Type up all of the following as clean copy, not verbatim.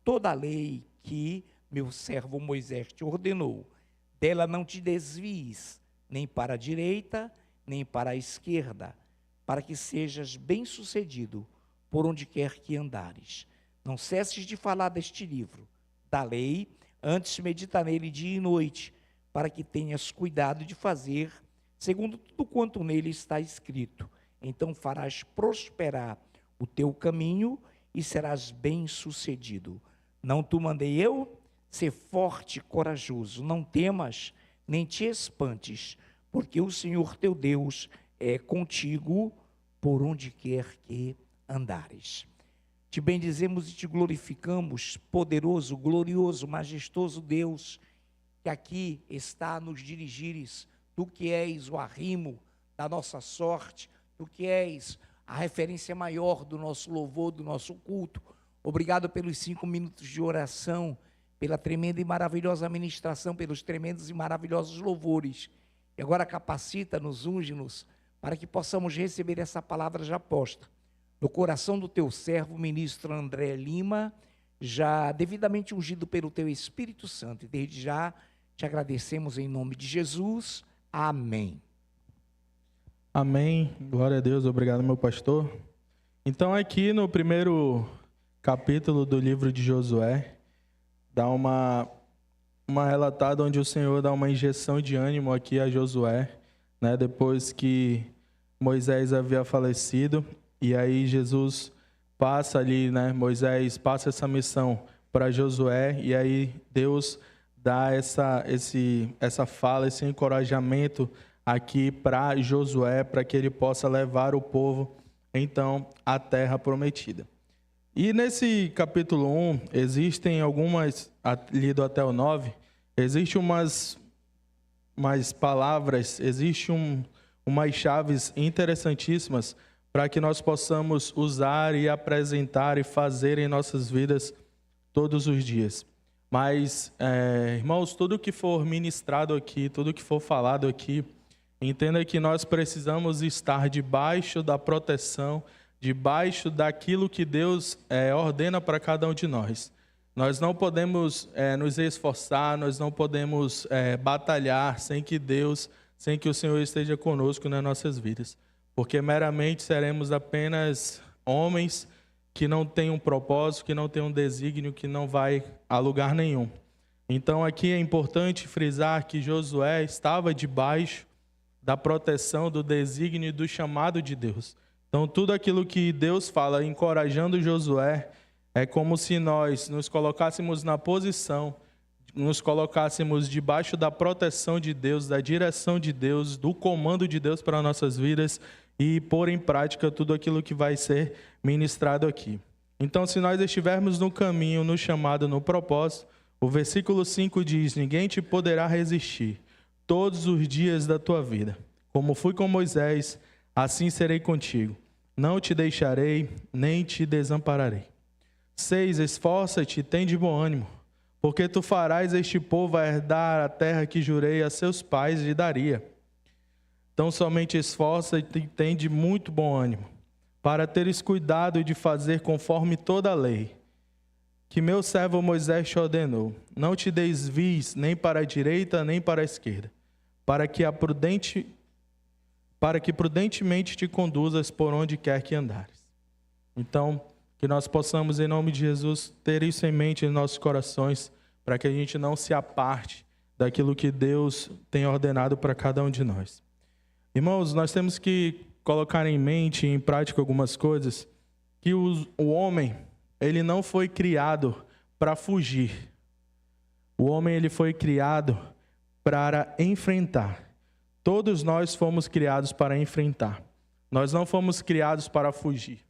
toda a lei que meu servo Moisés te ordenou. Dela não te desvies, nem para a direita, nem para a esquerda, para que sejas bem-sucedido por onde quer que andares. Não cesses de falar deste livro, da lei, antes medita nele dia e noite, para que tenhas cuidado de fazer segundo tudo quanto nele está escrito. Então farás prosperar o teu caminho e serás bem-sucedido. Não te mandei eu? Ser forte e corajoso, não temas, nem te espantes, porque o Senhor teu Deus é contigo por onde quer que andares. Te bendizemos e te glorificamos, poderoso, glorioso, majestoso Deus, que aqui está a nos dirigires, tu que és o arrimo da nossa sorte, tu que és a referência maior do nosso louvor, do nosso culto. Obrigado pelos 5 minutos de oração, pela tremenda e maravilhosa ministração, pelos tremendos e maravilhosos louvores. E agora capacita-nos, unge-nos, para que possamos receber essa palavra já posta no coração do teu servo, ministro André Lima, já devidamente ungido pelo teu Espírito Santo. E desde já te agradecemos em nome de Jesus. Amém. Amém. Glória a Deus. Obrigado, meu pastor. Então, aqui no primeiro capítulo do livro de Josué, dá uma relatada onde o Senhor dá uma injeção de ânimo aqui a Josué, né? Depois que Moisés havia falecido, e aí Jesus passa ali, né? Moisés passa essa missão para Josué, e aí Deus dá essa fala, esse encorajamento aqui para Josué, para que ele possa levar o povo, então, à terra prometida. E nesse capítulo 1, existem algumas, lido até o 9, existem umas palavras, existem umas chaves interessantíssimas para que nós possamos usar e apresentar e fazer em nossas vidas todos os dias. Mas, irmãos, tudo que for ministrado aqui, tudo que for falado aqui, entenda que nós precisamos estar debaixo da proteção, debaixo daquilo que Deus ordena para cada um de nós. Nós não podemos nos esforçar, nós não podemos batalhar sem que Deus, sem que o Senhor esteja conosco nas nossas vidas. Porque meramente seremos apenas homens que não têm um propósito, que não têm um desígnio, que não vai a lugar nenhum. Então aqui é importante frisar que Josué estava debaixo da proteção, do desígnio e do chamado de Deus. Então tudo aquilo que Deus fala, encorajando Josué, é como se nós nos colocássemos na posição, nos colocássemos debaixo da proteção de Deus, da direção de Deus, do comando de Deus para nossas vidas e pôr em prática tudo aquilo que vai ser ministrado aqui. Então, se nós estivermos no caminho, no chamado, no propósito, o versículo 5 diz: ninguém te poderá resistir todos os dias da tua vida. Como fui com Moisés, assim serei contigo. Não te deixarei, nem te desampararei. 6. Esforça-te e tem de bom ânimo, porque tu farás este povo herdar a terra que jurei a seus pais lhe daria. Então somente esforça-te e tem de muito bom ânimo, para teres cuidado de fazer conforme toda a lei, que meu servo Moisés te ordenou. Não te desvies nem para a direita, nem para a esquerda, para que prudentemente te conduzas por onde quer que andares. Então, que nós possamos, em nome de Jesus, ter isso em mente em nossos corações, para que a gente não se aparte daquilo que Deus tem ordenado para cada um de nós. Irmãos, nós temos que colocar em mente e em prática algumas coisas, que o homem, ele não foi criado para fugir. O homem, ele foi criado para enfrentar. Todos nós fomos criados para enfrentar. Nós não fomos criados para fugir.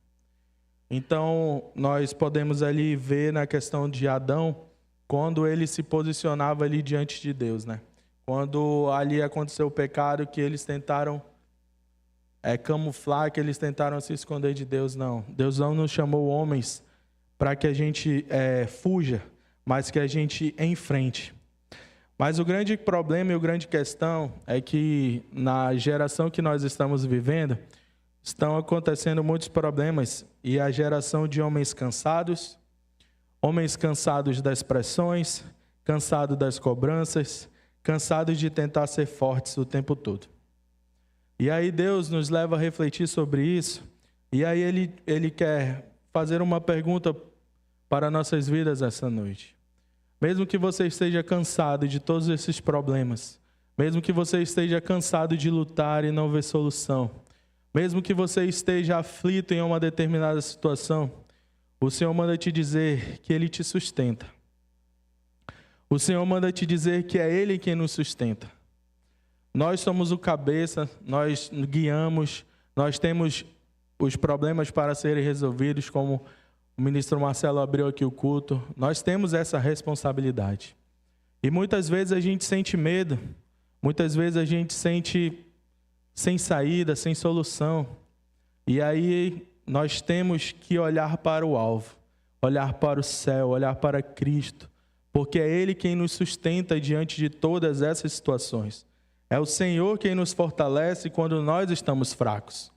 Então, nós podemos ali ver na questão de Adão, quando ele se posicionava ali diante de Deus, né? Quando ali aconteceu o pecado, que eles tentaram camuflar, que eles tentaram se esconder de Deus, não. Deus não nos chamou homens para que a gente fuja, mas que a gente enfrente. Mas o grande problema e a grande questão é que na geração que nós estamos vivendo, estão acontecendo muitos problemas, e a geração de homens cansados, Homens cansados das pressões, cansados das cobranças, cansados de tentar ser fortes o tempo todo. E aí Deus nos leva a refletir sobre isso. E aí Ele quer fazer uma pergunta para nossas vidas essa noite. Mesmo que você esteja cansado de todos esses problemas, mesmo que você esteja cansado de lutar e não ver solução, mesmo que você esteja aflito em uma determinada situação, o Senhor manda te dizer que Ele te sustenta. O Senhor manda te dizer que é Ele quem nos sustenta. Nós somos o cabeça, nós guiamos, nós temos os problemas para serem resolvidos, como o ministro Marcelo abriu aqui o culto. Nós temos essa responsabilidade. E muitas vezes a gente sente medo, muitas vezes a gente sente sem saída, sem solução. E aí nós temos que olhar para o alvo, olhar para o céu, olhar para Cristo, porque é Ele quem nos sustenta diante de todas essas situações. É o Senhor quem nos fortalece quando nós estamos fracos.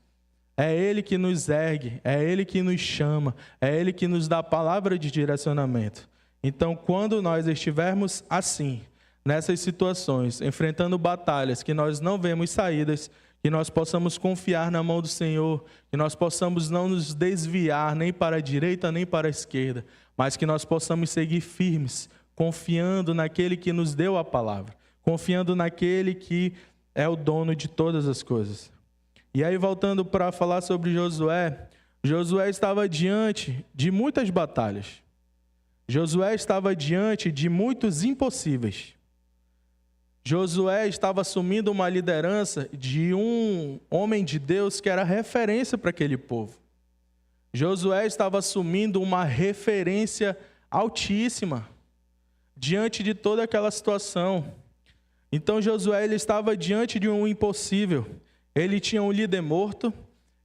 É Ele que nos ergue, é Ele que nos chama, é Ele que nos dá a palavra de direcionamento. Então, quando nós estivermos assim, nessas situações, enfrentando batalhas que nós não vemos saídas, que nós possamos confiar na mão do Senhor, que nós possamos não nos desviar nem para a direita nem para a esquerda, mas que nós possamos seguir firmes, confiando naquele que nos deu a palavra, confiando naquele que é o dono de todas as coisas. E aí, voltando para falar sobre Josué, Josué estava diante de muitas batalhas. Josué estava diante de muitos impossíveis. Josué estava assumindo uma liderança de um homem de Deus que era referência para aquele povo. Josué estava assumindo uma referência altíssima diante de toda aquela situação. Então Josué ele estava diante de um impossível. Ele tinha um líder morto,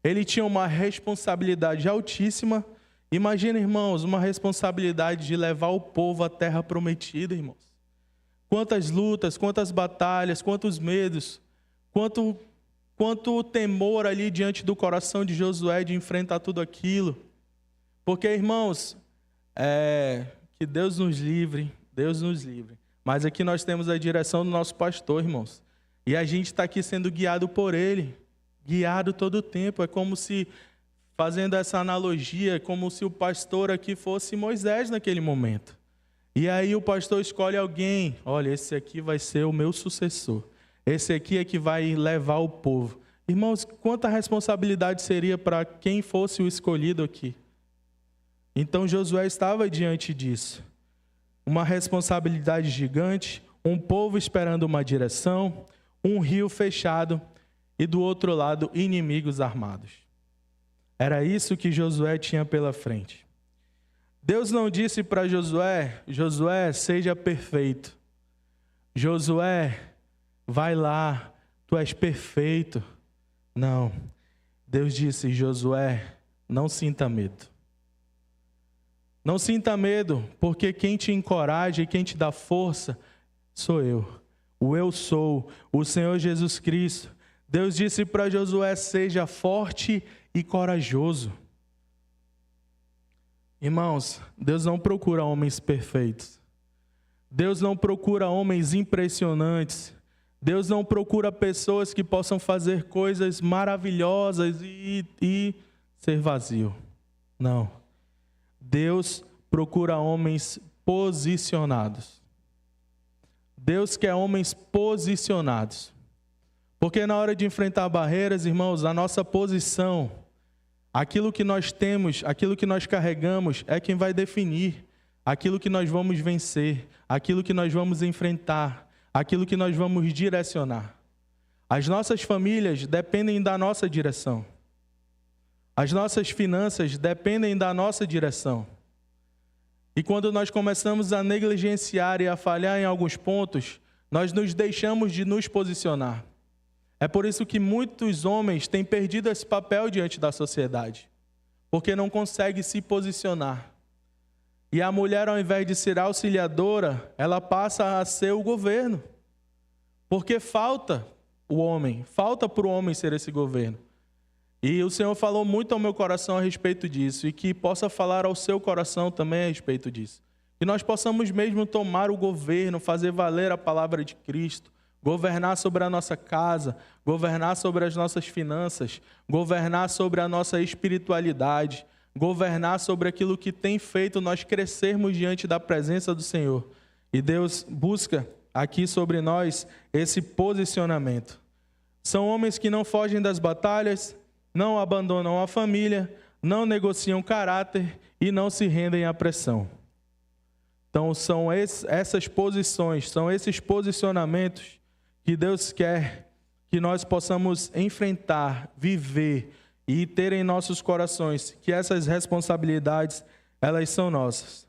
ele tinha uma responsabilidade altíssima. Imagina, irmãos, uma responsabilidade de levar o povo à terra prometida, irmãos. Quantas lutas, quantas batalhas, quantos medos, quanto temor ali diante do coração de Josué de enfrentar tudo aquilo. Porque, irmãos, que Deus nos livre, Deus nos livre. Mas aqui nós temos a direção do nosso pastor, irmãos. E a gente está aqui sendo guiado por ele, guiado todo o tempo. É como se, fazendo essa analogia, como se o pastor aqui fosse Moisés naquele momento. E aí o pastor escolhe alguém, olha, esse aqui vai ser o meu sucessor. Esse aqui é que vai levar o povo. Irmãos, quanta responsabilidade seria para quem fosse o escolhido aqui? Então Josué estava diante disso. Uma responsabilidade gigante, um povo esperando uma direção, um rio fechado e do outro lado inimigos armados. Era isso que Josué tinha pela frente. Deus não disse para Josué, Josué, seja perfeito. Josué, vai lá, tu és perfeito. Não. Deus disse, Josué, não sinta medo. Não sinta medo, porque quem te encoraja e quem te dá força sou eu. O eu sou, o Senhor Jesus Cristo. Deus disse para Josué, seja forte e corajoso. Irmãos, Deus não procura homens perfeitos. Deus não procura homens impressionantes. Deus não procura pessoas que possam fazer coisas maravilhosas e ser vazio. Não. Deus procura homens posicionados. Deus quer homens posicionados. Porque na hora de enfrentar barreiras, irmãos, a nossa posição, aquilo que nós temos, aquilo que nós carregamos, é quem vai definir aquilo que nós vamos vencer, aquilo que nós vamos enfrentar, aquilo que nós vamos direcionar. As nossas famílias dependem da nossa direção. As nossas finanças dependem da nossa direção. E quando nós começamos a negligenciar e a falhar em alguns pontos, nós nos deixamos de nos posicionar. É por isso que muitos homens têm perdido esse papel diante da sociedade, porque não conseguem se posicionar. E a mulher, ao invés de ser auxiliadora, ela passa a ser o governo, porque falta o homem, falta para o homem ser esse governo. E o Senhor falou muito ao meu coração a respeito disso, e que possa falar ao seu coração também a respeito disso. Que nós possamos mesmo tomar o governo, fazer valer a palavra de Cristo, governar sobre a nossa casa, governar sobre as nossas finanças, governar sobre a nossa espiritualidade, governar sobre aquilo que tem feito nós crescermos diante da presença do Senhor. E Deus busca aqui sobre nós esse posicionamento. São homens que não fogem das batalhas, não abandonam a família, não negociam caráter e não se rendem à pressão. Então são essas posições, são esses posicionamentos que Deus quer que nós possamos enfrentar, viver e ter em nossos corações, que essas responsabilidades, elas são nossas.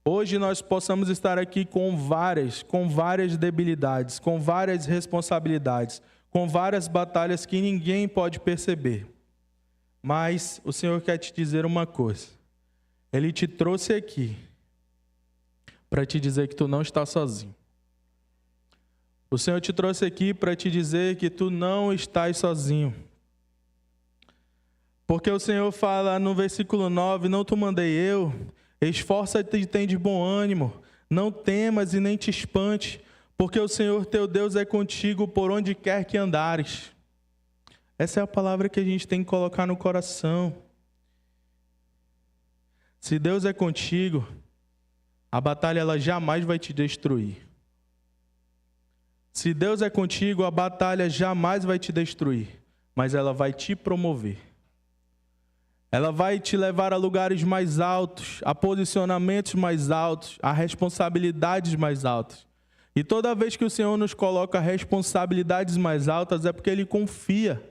Hoje nós possamos estar aqui com várias debilidades, com várias responsabilidades, com várias batalhas que ninguém pode perceber. Mas o Senhor quer te dizer uma coisa. Ele te trouxe aqui para te dizer que tu não está sozinho. O Senhor te trouxe aqui para te dizer que tu não estás sozinho. Porque o Senhor fala no versículo 9, não te mandei eu, esforça-te e tem de bom ânimo, não temas e nem te espante, porque o Senhor teu Deus é contigo por onde quer que andares. Essa é a palavra que a gente tem que colocar no coração. Se Deus é contigo, a batalha ela jamais vai te destruir. Se Deus é contigo, a batalha jamais vai te destruir, mas ela vai te promover. Ela vai te levar a lugares mais altos, a posicionamentos mais altos, a responsabilidades mais altas. E toda vez que o Senhor nos coloca responsabilidades mais altas, é porque Ele confia.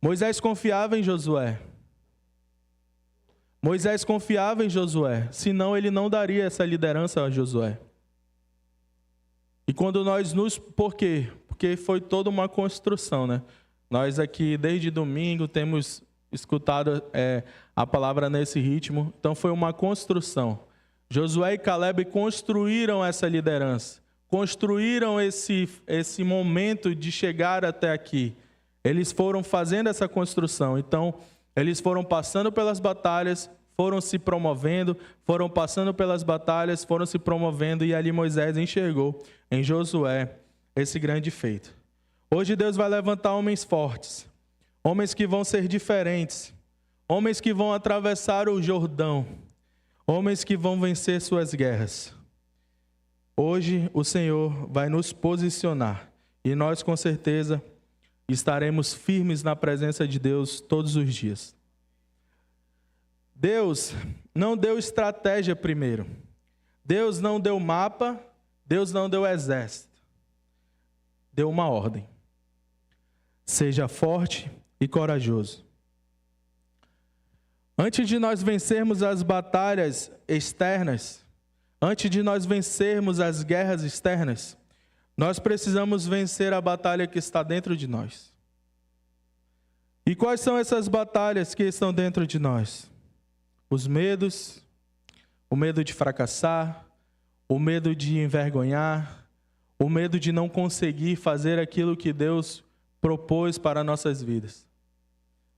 Moisés confiava em Josué. Moisés confiava em Josué, senão ele não daria essa liderança a Josué. E quando por quê? Porque foi toda uma construção, né? Nós aqui, desde domingo, temos escutado a palavra nesse ritmo. Então foi uma construção. Josué e Caleb construíram essa liderança. Construíram esse momento de chegar até aqui. Eles foram fazendo essa construção. Então, eles foram passando pelas batalhas, foram se promovendo, foram passando pelas batalhas, foram se promovendo, e ali Moisés enxergou em Josué esse grande feito. Hoje Deus vai levantar homens fortes, homens que vão ser diferentes, homens que vão atravessar o Jordão, homens que vão vencer suas guerras. Hoje o Senhor vai nos posicionar e nós com certeza estaremos firmes na presença de Deus todos os dias. Deus não deu estratégia primeiro. Deus não deu mapa, Deus não deu exército. Deu uma ordem. Seja forte e corajoso. Antes de nós vencermos as batalhas externas, antes de nós vencermos as guerras externas, nós precisamos vencer a batalha que está dentro de nós. E quais são essas batalhas que estão dentro de nós? Os medos, o medo de fracassar, o medo de envergonhar, o medo de não conseguir fazer aquilo que Deus propôs para nossas vidas.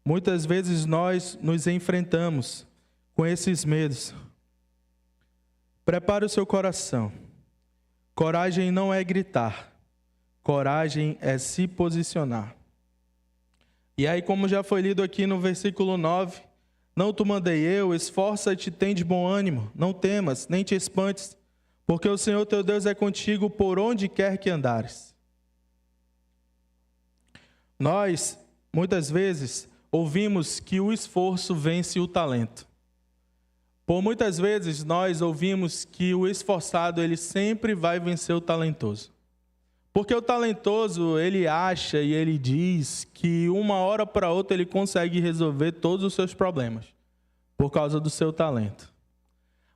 Muitas vezes nós nos enfrentamos com esses medos. Prepare o seu coração. Coragem não é gritar. Coragem é se posicionar. E aí, como já foi lido aqui no versículo 9, não te mandei eu, esforça-te, tem de bom ânimo, não temas, nem te espantes, porque o Senhor teu Deus é contigo por onde quer que andares. Nós, muitas vezes, ouvimos que o esforço vence o talento. Por muitas vezes nós ouvimos que o esforçado ele sempre vai vencer o talentoso. Porque o talentoso, ele acha e ele diz que uma hora para outra ele consegue resolver todos os seus problemas por causa do seu talento.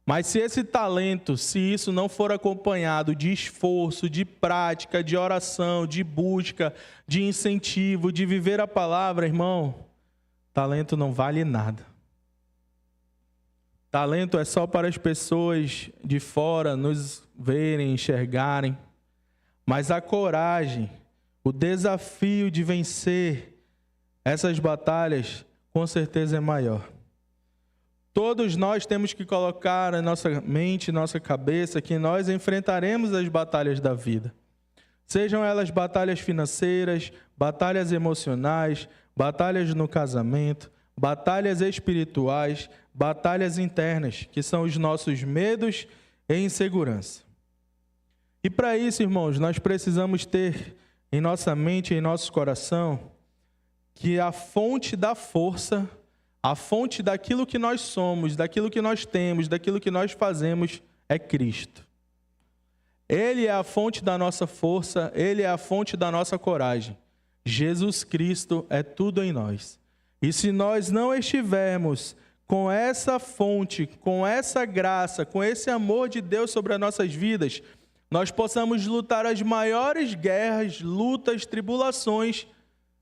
Mas se esse talento, se isso não for acompanhado de esforço, de prática, de oração, de busca, de incentivo, de viver a palavra, irmão, talento não vale nada. Talento é só para as pessoas de fora nos verem, enxergarem. Mas a coragem, o desafio de vencer essas batalhas com certeza é maior. Todos nós temos que colocar na nossa mente, nossa cabeça, que nós enfrentaremos as batalhas da vida. Sejam elas batalhas financeiras, batalhas emocionais, batalhas no casamento, batalhas espirituais, batalhas internas, que são os nossos medos e insegurança. E para isso, irmãos, nós precisamos ter em nossa mente, em nosso coração, que a fonte da força, a fonte daquilo que nós somos, daquilo que nós temos, daquilo que nós fazemos, é Cristo. Ele é a fonte da nossa força, Ele é a fonte da nossa coragem. Jesus Cristo é tudo em nós. E se nós não estivermos com essa fonte, com essa graça, com esse amor de Deus sobre as nossas vidas, nós possamos lutar as maiores guerras, lutas, tribulações,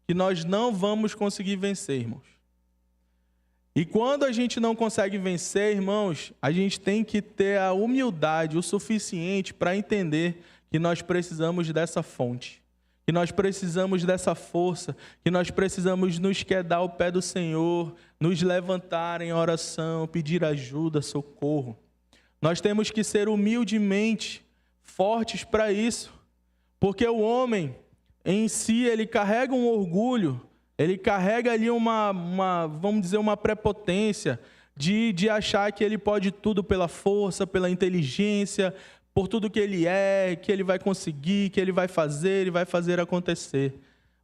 que nós não vamos conseguir vencer, irmãos. E quando a gente não consegue vencer, irmãos, a gente tem que ter a humildade o suficiente para entender que nós precisamos dessa fonte, que nós precisamos dessa força, que nós precisamos nos quedar ao pé do Senhor, nos levantar em oração, pedir ajuda, socorro. Nós temos que ser humildemente fortes para isso, porque o homem em si, ele carrega um orgulho, ele carrega ali vamos dizer, uma prepotência de achar que ele pode tudo pela força, pela inteligência, por tudo que ele é, que ele vai conseguir, que ele vai fazer acontecer.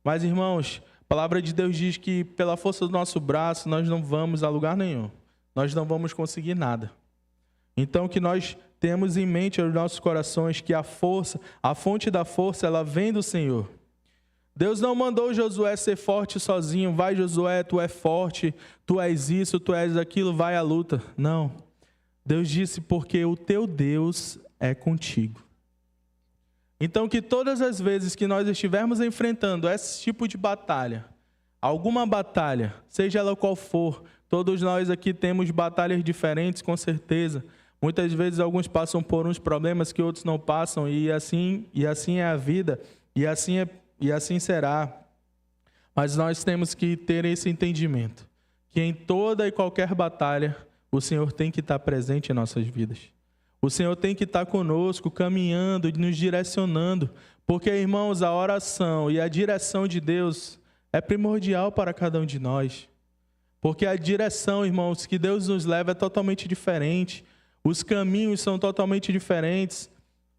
Mas, irmãos, a palavra de Deus diz que pela força do nosso braço nós não vamos a lugar nenhum. Nós não vamos conseguir nada. Então, que nós temos em mente aos nossos corações que a fonte da força, ela vem do Senhor. Deus não mandou Josué ser forte sozinho. Vai, Josué, tu é forte, tu és isso, tu és aquilo, vai à luta. Não. Deus disse, porque o teu Deus é contigo. Então, que todas as vezes que nós estivermos enfrentando esse tipo de batalha, alguma batalha, seja ela qual for, todos nós aqui temos batalhas diferentes, com certeza. Muitas vezes alguns passam por uns problemas que outros não passam, e assim é a vida, e assim será. Mas nós temos que ter esse entendimento, que em toda e qualquer batalha, o Senhor tem que estar presente em nossas vidas. O Senhor tem que estar conosco, caminhando, nos direcionando, porque, irmãos, a oração e a direção de Deus é primordial para cada um de nós. Porque a direção, irmãos, que Deus nos leva é totalmente diferente. Os caminhos são totalmente diferentes.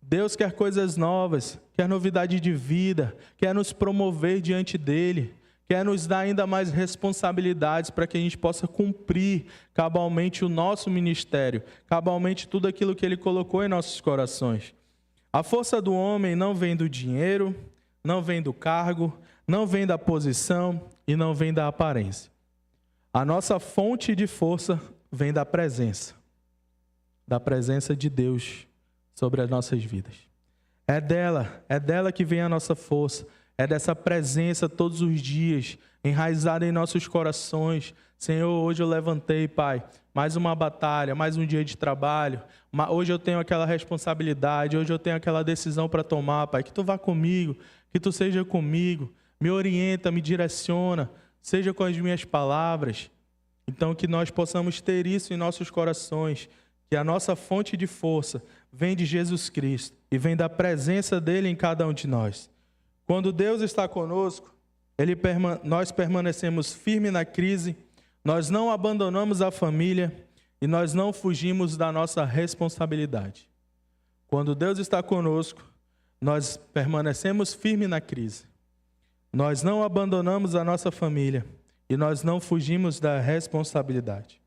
Deus quer coisas novas, quer novidade de vida, quer nos promover diante dEle, quer nos dar ainda mais responsabilidades para que a gente possa cumprir cabalmente o nosso ministério, cabalmente tudo aquilo que Ele colocou em nossos corações. A força do homem não vem do dinheiro, não vem do cargo, não vem da posição e não vem da aparência. A nossa fonte de força vem da presença de Deus sobre as nossas vidas. É dela que vem a nossa força, é dessa presença todos os dias, enraizada em nossos corações. Senhor, hoje eu levantei, Pai, mais uma batalha, mais um dia de trabalho, hoje eu tenho aquela responsabilidade, hoje eu tenho aquela decisão para tomar, Pai, que Tu vá comigo, que Tu seja comigo, me orienta, me direciona, seja com as minhas palavras. Então, que nós possamos ter isso em nossos corações, que a nossa fonte de força vem de Jesus Cristo e vem da presença dEle em cada um de nós. Quando Deus está conosco, nós permanecemos firmes na crise, nós não abandonamos a família e nós não fugimos da nossa responsabilidade. Quando Deus está conosco, nós permanecemos firmes na crise, nós não abandonamos a nossa família e nós não fugimos da responsabilidade.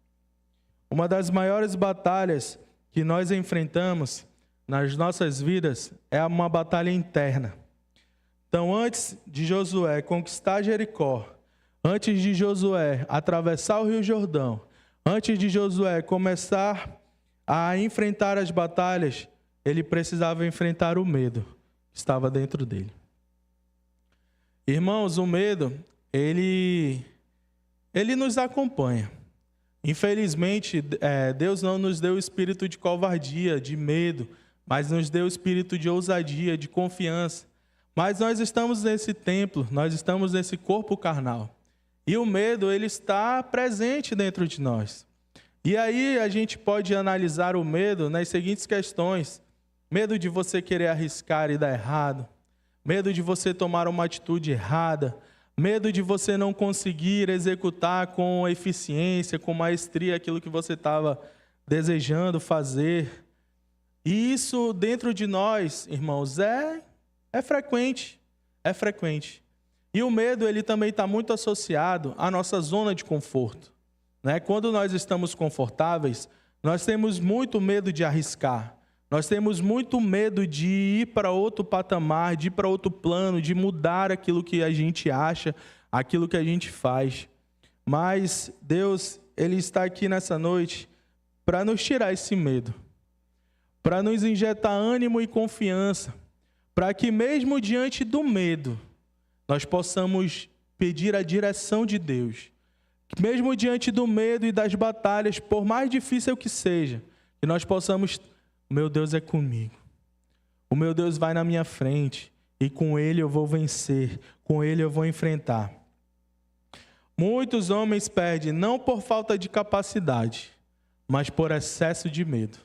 Uma das maiores batalhas que nós enfrentamos nas nossas vidas é uma batalha interna. Então, antes de Josué conquistar Jericó, antes de Josué atravessar o Rio Jordão, antes de Josué começar a enfrentar as batalhas, ele precisava enfrentar o medo que estava dentro dele. Irmãos, o medo, ele nos acompanha. Infelizmente, Deus não nos deu o espírito de covardia, de medo, mas nos deu o espírito de ousadia, de confiança. Mas nós estamos nesse templo, nós estamos nesse corpo carnal. E o medo, ele está presente dentro de nós. E aí a gente pode analisar o medo nas seguintes questões. Medo de você querer arriscar e dar errado. Medo de você tomar uma atitude errada. Medo de você não conseguir executar com eficiência, com maestria, aquilo que você estava desejando fazer. E isso dentro de nós, irmãos, é frequente. É frequente. E o medo, ele também está muito associado à nossa zona de conforto. Né? Quando nós estamos confortáveis, nós temos muito medo de arriscar. Nós temos muito medo de ir para outro patamar, de ir para outro plano, de mudar aquilo que a gente acha, aquilo que a gente faz. Mas Deus, ele está aqui nessa noite para nos tirar esse medo, para nos injetar ânimo e confiança, para que mesmo diante do medo, nós possamos pedir a direção de Deus. Mesmo diante do medo e das batalhas, por mais difícil que seja, que nós possamos, o meu Deus é comigo. O meu Deus vai na minha frente e com Ele eu vou vencer, com Ele eu vou enfrentar. Muitos homens perdem não por falta de capacidade, mas por excesso de medo.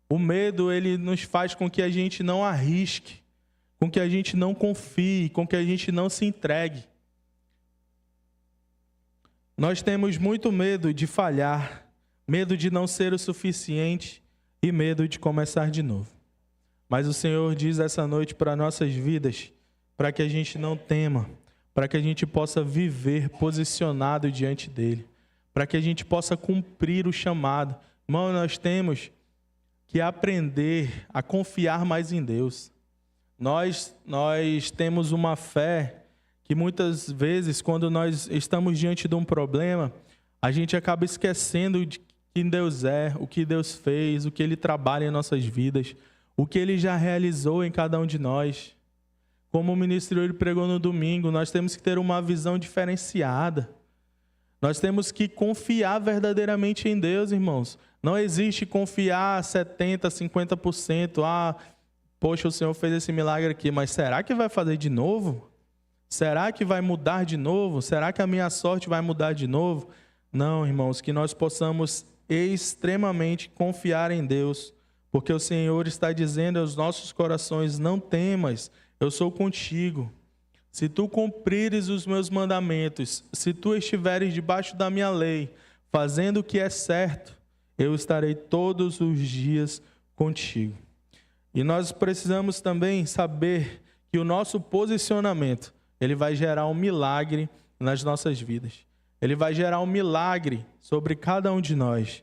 O medo, ele nos faz com que a gente não arrisque, com que a gente não confie, com que a gente não se entregue. Nós temos muito medo de falhar, medo de não ser o suficiente e medo de começar de novo. Mas o Senhor diz essa noite para nossas vidas, para que a gente não tema, para que a gente possa viver posicionado diante dEle, para que a gente possa cumprir o chamado. Irmão, nós temos que aprender a confiar mais em Deus. Nós temos uma fé que muitas vezes, quando nós estamos diante de um problema, a gente acaba esquecendo de quem Deus é, o que Deus fez, o que Ele trabalha em nossas vidas, o que Ele já realizou em cada um de nós. Como o ministro ele pregou no domingo, nós temos que ter uma visão diferenciada. Nós temos que confiar verdadeiramente em Deus, irmãos. Não existe confiar 70%, 50%. Poxa, o Senhor fez esse milagre aqui, mas será que vai fazer de novo? Será que vai mudar de novo? Será que a minha sorte vai mudar de novo? Não, irmãos, que nós possamos extremamente confiar em Deus, porque o Senhor está dizendo aos nossos corações: não temas, eu sou contigo. Se tu cumprires os meus mandamentos, se tu estiveres debaixo da minha lei, fazendo o que é certo, eu estarei todos os dias contigo. E nós precisamos também saber que o nosso posicionamento, ele vai gerar um milagre nas nossas vidas. Ele vai gerar um milagre sobre cada um de nós.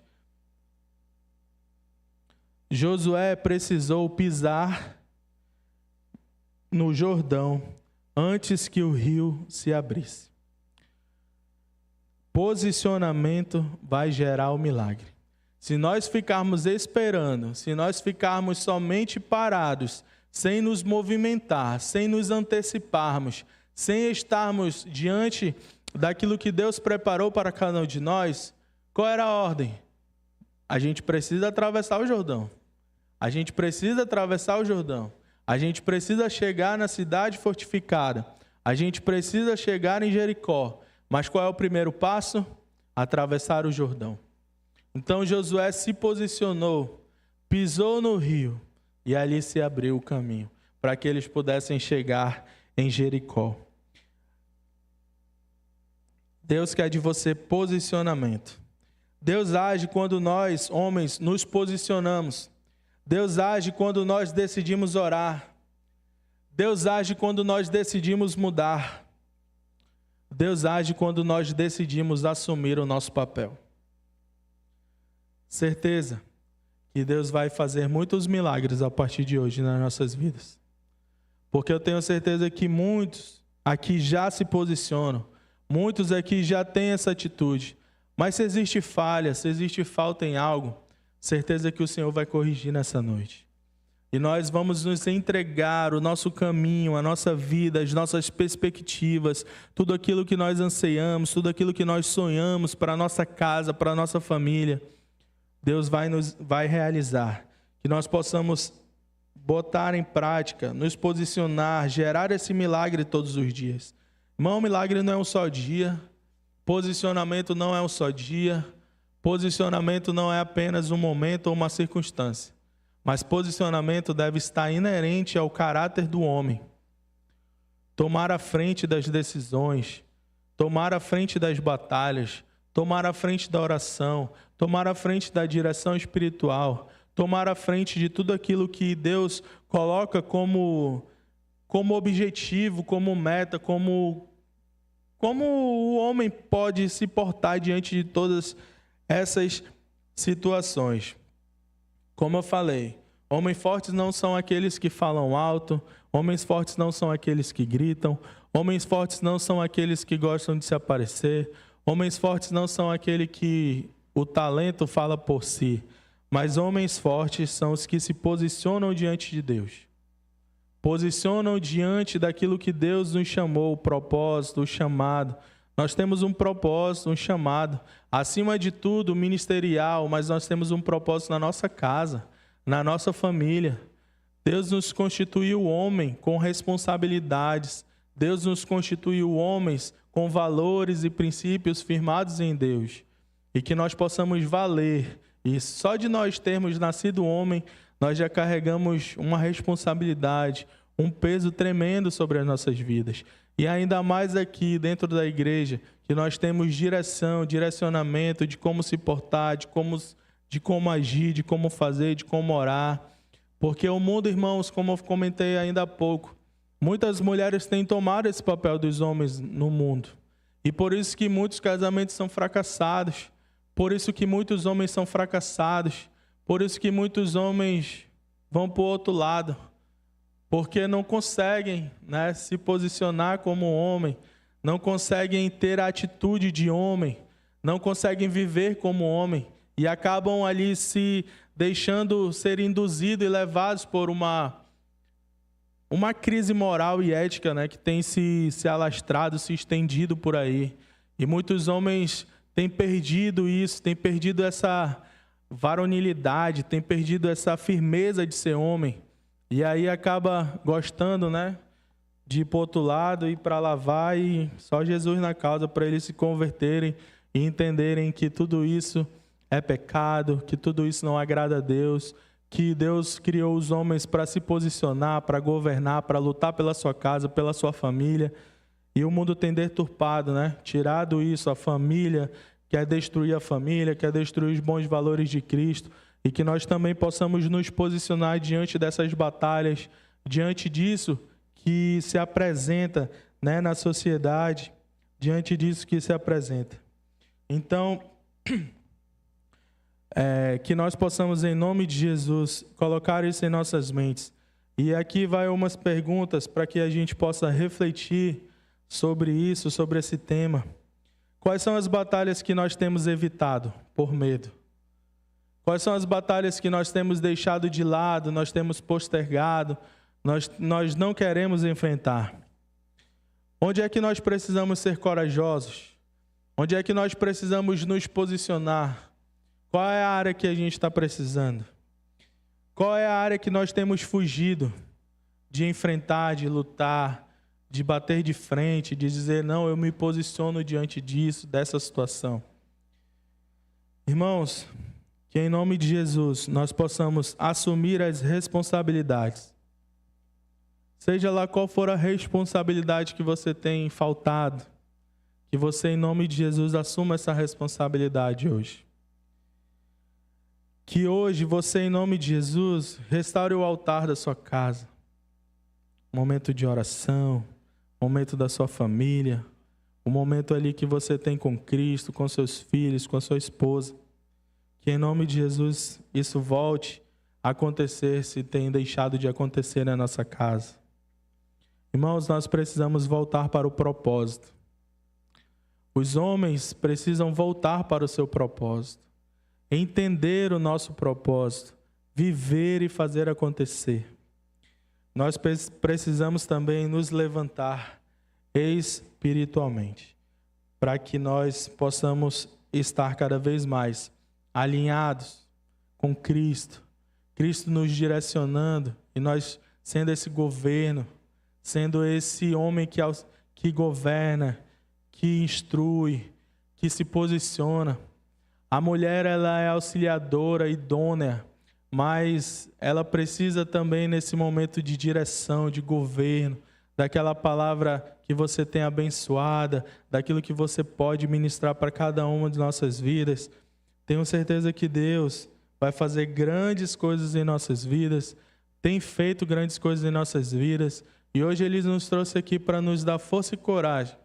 Josué precisou pisar no Jordão antes que o rio se abrisse. Posicionamento vai gerar o milagre. Se nós ficarmos esperando, se nós ficarmos somente parados, sem nos movimentar, sem nos anteciparmos, sem estarmos diante daquilo que Deus preparou para cada um de nós, qual era a ordem? A gente precisa atravessar o Jordão. A gente precisa atravessar o Jordão. A gente precisa chegar na cidade fortificada. A gente precisa chegar em Jericó. Mas qual é o primeiro passo? Atravessar o Jordão. Então Josué se posicionou, pisou no rio e ali se abriu o caminho para que eles pudessem chegar em Jericó. Deus quer de você posicionamento. Deus age quando nós, homens, nos posicionamos. Deus age quando nós decidimos orar. Deus age quando nós decidimos mudar. Deus age quando nós decidimos assumir o nosso papel. Certeza que Deus vai fazer muitos milagres a partir de hoje nas nossas vidas. Porque eu tenho certeza que muitos aqui já se posicionam, muitos aqui já têm essa atitude. Mas se existe falha, se existe falta em algo, certeza que o Senhor vai corrigir nessa noite. E nós vamos nos entregar o nosso caminho, a nossa vida, as nossas perspectivas, tudo aquilo que nós anseiamos, tudo aquilo que nós sonhamos para a nossa casa, para a nossa família. Deus vai realizar, que nós possamos botar em prática, nos posicionar, gerar esse milagre todos os dias. Irmão, milagre não é um só dia. Posicionamento não é um só dia. Posicionamento não é apenas um momento ou uma circunstância. Mas posicionamento deve estar inerente ao caráter do homem. Tomar a frente das decisões, tomar a frente das batalhas, tomar a frente da oração, tomar a frente da direção espiritual, tomar a frente de tudo aquilo que Deus coloca como objetivo, como meta, como o homem pode se portar diante de todas essas situações. Como eu falei, homens fortes não são aqueles que falam alto, homens fortes não são aqueles que gritam, homens fortes não são aqueles que gostam de se aparecer, homens fortes não são aquele que o talento fala por si, mas homens fortes são os que se posicionam diante de Deus. Posicionam diante daquilo que Deus nos chamou, o propósito, o chamado. Nós temos um propósito, um chamado, acima de tudo ministerial, mas nós temos um propósito na nossa casa, na nossa família. Deus nos constituiu homem com responsabilidades. Deus nos constituiu homens com valores e princípios firmados em Deus. E que nós possamos valer. E só de nós termos nascido homem, nós já carregamos uma responsabilidade, um peso tremendo sobre as nossas vidas. E ainda mais aqui dentro da igreja, que nós temos direcionamento de como se portar, de como agir, de como fazer, de como orar. Porque o mundo, irmãos, como eu comentei ainda há pouco, muitas mulheres têm tomado esse papel dos homens no mundo. E por isso que muitos casamentos são fracassados. Por isso que muitos homens são fracassados. Por isso que muitos homens vão para o outro lado. Porque não conseguem, se posicionar como homem. Não conseguem ter a atitude de homem. Não conseguem viver como homem. E acabam ali se deixando ser induzidos e levados por uma crise moral e ética, que tem se alastrado, se estendido por aí. E muitos homens têm perdido isso, têm perdido essa varonilidade, têm perdido essa firmeza de ser homem. E aí acaba gostando, de ir para o outro lado, ir para lavar e só Jesus na causa para eles se converterem e entenderem que tudo isso é pecado, que tudo isso não agrada a Deus, que Deus criou os homens para se posicionar, para governar, para lutar pela sua casa, pela sua família. E o mundo tem deturpado, tirado isso, a família, quer destruir a família, quer destruir os bons valores de Cristo. E que nós também possamos nos posicionar diante dessas batalhas, diante disso que se apresenta na sociedade, diante disso que se apresenta. Então, que nós possamos, em nome de Jesus, colocar isso em nossas mentes. E aqui vai umas perguntas para que a gente possa refletir sobre isso, sobre esse tema. Quais são as batalhas que nós temos evitado por medo? Quais são as batalhas que nós temos deixado de lado, nós temos postergado, nós não queremos enfrentar? Onde é que nós precisamos ser corajosos? Onde é que nós precisamos nos posicionar? Qual é a área que a gente está precisando? Qual é a área que nós temos fugido de enfrentar, de lutar, de bater de frente, de dizer, não, eu me posiciono diante disso, dessa situação? Irmãos, que em nome de Jesus nós possamos assumir as responsabilidades. Seja lá qual for a responsabilidade que você tem faltado, que você, em nome de Jesus, assuma essa responsabilidade hoje. Que hoje você, em nome de Jesus, restaure o altar da sua casa. Momento de oração, momento da sua família, o momento ali que você tem com Cristo, com seus filhos, com a sua esposa. Que em nome de Jesus isso volte a acontecer, se tem deixado de acontecer na nossa casa. Irmãos, nós precisamos voltar para o propósito. Os homens precisam voltar para o seu propósito. Entender o nosso propósito, viver e fazer acontecer. Nós precisamos também nos levantar espiritualmente, para que nós possamos estar cada vez mais alinhados com Cristo, Cristo nos direcionando e nós sendo esse governo, sendo esse homem que que governa, que instrui, que se posiciona. A mulher, ela é auxiliadora, idônea, mas ela precisa também, nesse momento de direção, de governo, daquela palavra que você tem abençoada, daquilo que você pode ministrar para cada uma de nossas vidas. Tenho certeza que Deus vai fazer grandes coisas em nossas vidas, tem feito grandes coisas em nossas vidas, e hoje Ele nos trouxe aqui para nos dar força e coragem,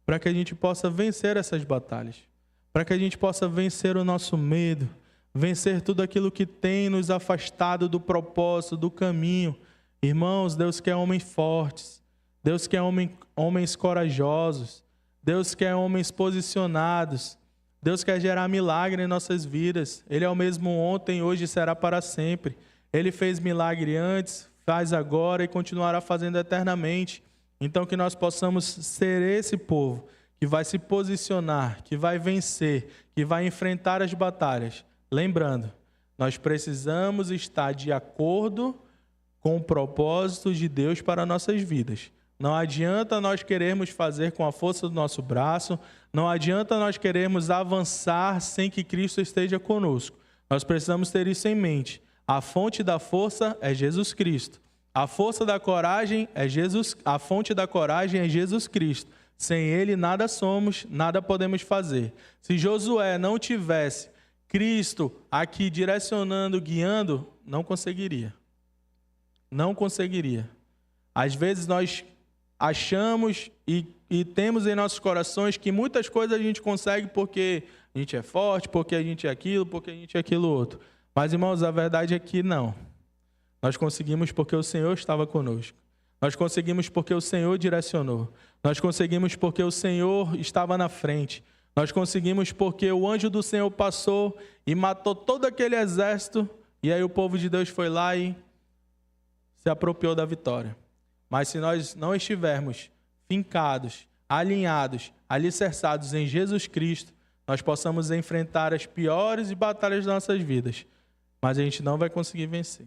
para que a gente possa vencer essas batalhas, para que a gente possa vencer o nosso medo, vencer tudo aquilo que tem nos afastado do propósito, do caminho. Irmãos, Deus quer homens fortes, Deus quer homens corajosos, Deus quer homens posicionados, Deus quer gerar milagre em nossas vidas. Ele é o mesmo ontem, hoje e será para sempre. Ele fez milagre antes, faz agora e continuará fazendo eternamente. Então que nós possamos ser esse povo que vai se posicionar, que vai vencer, que vai enfrentar as batalhas. Lembrando, nós precisamos estar de acordo com o propósito de Deus para nossas vidas. Não adianta nós querermos fazer com a força do nosso braço, não adianta nós querermos avançar sem que Cristo esteja conosco. Nós precisamos ter isso em mente. A fonte da força é Jesus Cristo. A força da coragem é Jesus, a fonte da coragem é Jesus Cristo. Sem Ele nada somos, nada podemos fazer. Se Josué não tivesse Cristo aqui direcionando, guiando, não conseguiria. Não conseguiria. Às vezes nós achamos e temos em nossos corações que muitas coisas a gente consegue porque a gente é forte, porque a gente é aquilo, porque a gente é aquilo outro. Mas, irmãos, a verdade é que não. Nós conseguimos porque o Senhor estava conosco. Nós conseguimos porque o Senhor direcionou. Nós conseguimos porque o Senhor estava na frente. Nós conseguimos porque o anjo do Senhor passou e matou todo aquele exército. E aí o povo de Deus foi lá e se apropriou da vitória. Mas se nós não estivermos fincados, alinhados, alicerçados em Jesus Cristo, nós possamos enfrentar as piores batalhas das nossas vidas. Mas a gente não vai conseguir vencer.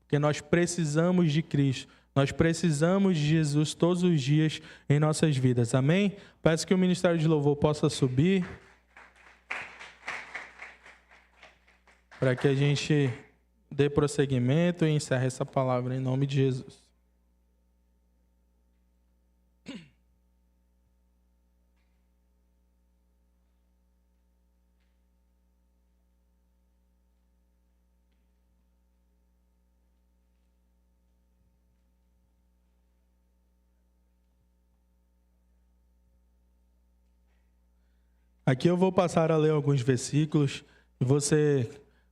Porque nós precisamos de Cristo. Nós precisamos de Jesus todos os dias em nossas vidas. Amém? Peço que o Ministério de Louvor possa subir. Para que a gente dê prosseguimento e encerre essa palavra em nome de Jesus. Aqui eu vou passar a ler alguns versículos, e você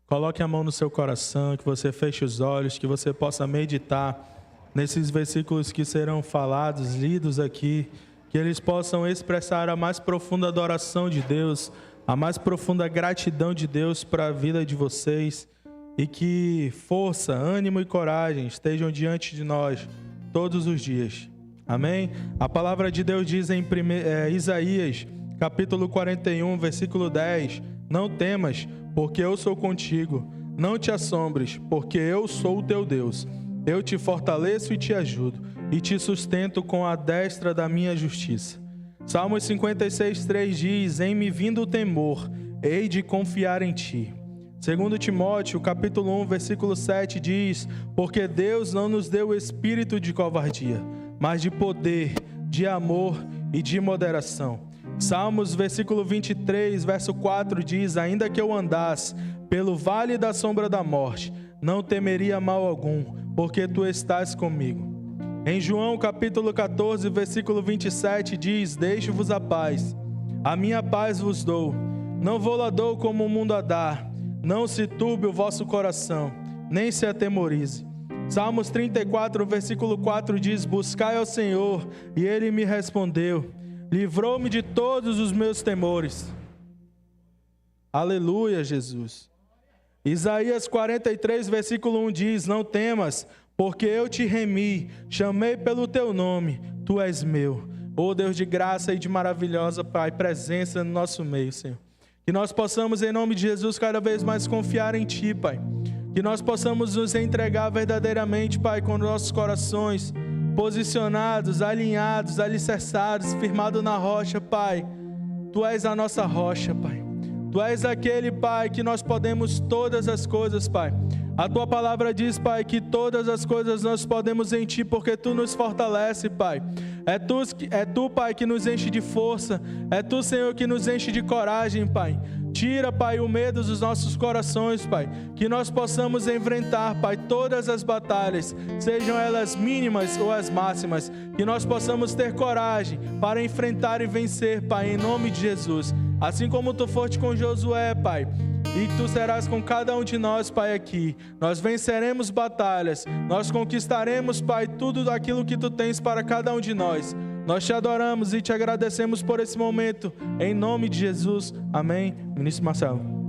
coloque a mão no seu coração, que você feche os olhos, que você possa meditar nesses versículos que serão falados, lidos aqui, que eles possam expressar a mais profunda adoração de Deus, a mais profunda gratidão de Deus para a vida de vocês, e que força, ânimo e coragem estejam diante de nós todos os dias. Amém? A palavra de Deus diz em Isaías, capítulo 41, versículo 10, não temas, porque eu sou contigo. Não te assombres, porque eu sou o teu Deus. Eu te fortaleço e te ajudo, e te sustento com a destra da minha justiça. Salmos 56, 3 diz, em me vindo o temor, hei de confiar em ti. Segundo Timóteo, capítulo 1, versículo 7 diz, porque Deus não nos deu o espírito de covardia, mas de poder, de amor e de moderação. Salmos, versículo 23, verso 4 diz, ainda que eu andasse pelo vale da sombra da morte, não temeria mal algum, porque tu estás comigo. Em João, capítulo 14, versículo 27 diz, deixo-vos a paz, a minha paz vos dou, não vou-la dou como o mundo a dá, não se turbe o vosso coração, nem se atemorize. Salmos 34, versículo 4 diz, buscai ao Senhor, e Ele me respondeu, livrou-me de todos os meus temores. Aleluia, Jesus. Isaías 43, versículo 1 diz, não temas, porque eu te remi, chamei pelo teu nome, tu és meu. Ó Deus de graça e de maravilhosa, Pai, presença no nosso meio, Senhor. Que nós possamos, em nome de Jesus, cada vez mais confiar em Ti, Pai. Que nós possamos nos entregar verdadeiramente, Pai, com nossos corações, posicionados, alinhados, alicerçados, firmados na rocha, Pai. Tu és a nossa rocha, Pai. Tu és aquele, Pai, que nós podemos todas as coisas, Pai. A Tua palavra diz, Pai, que todas as coisas nós podemos em Ti, porque Tu nos fortalece, Pai. É Tu, Pai, que nos enche de força. É Tu, Senhor, que nos enche de coragem, Pai. Tira, Pai, o medo dos nossos corações, Pai. Que nós possamos enfrentar, Pai, todas as batalhas, sejam elas mínimas ou as máximas. Que nós possamos ter coragem para enfrentar e vencer, Pai, em nome de Jesus. Assim como Tu foste com Josué, Pai, e Tu serás com cada um de nós, Pai, aqui. Nós venceremos batalhas, nós conquistaremos, Pai, tudo aquilo que Tu tens para cada um de nós. Nós Te adoramos e Te agradecemos por esse momento, em nome de Jesus. Amém. Ministro Marcelo.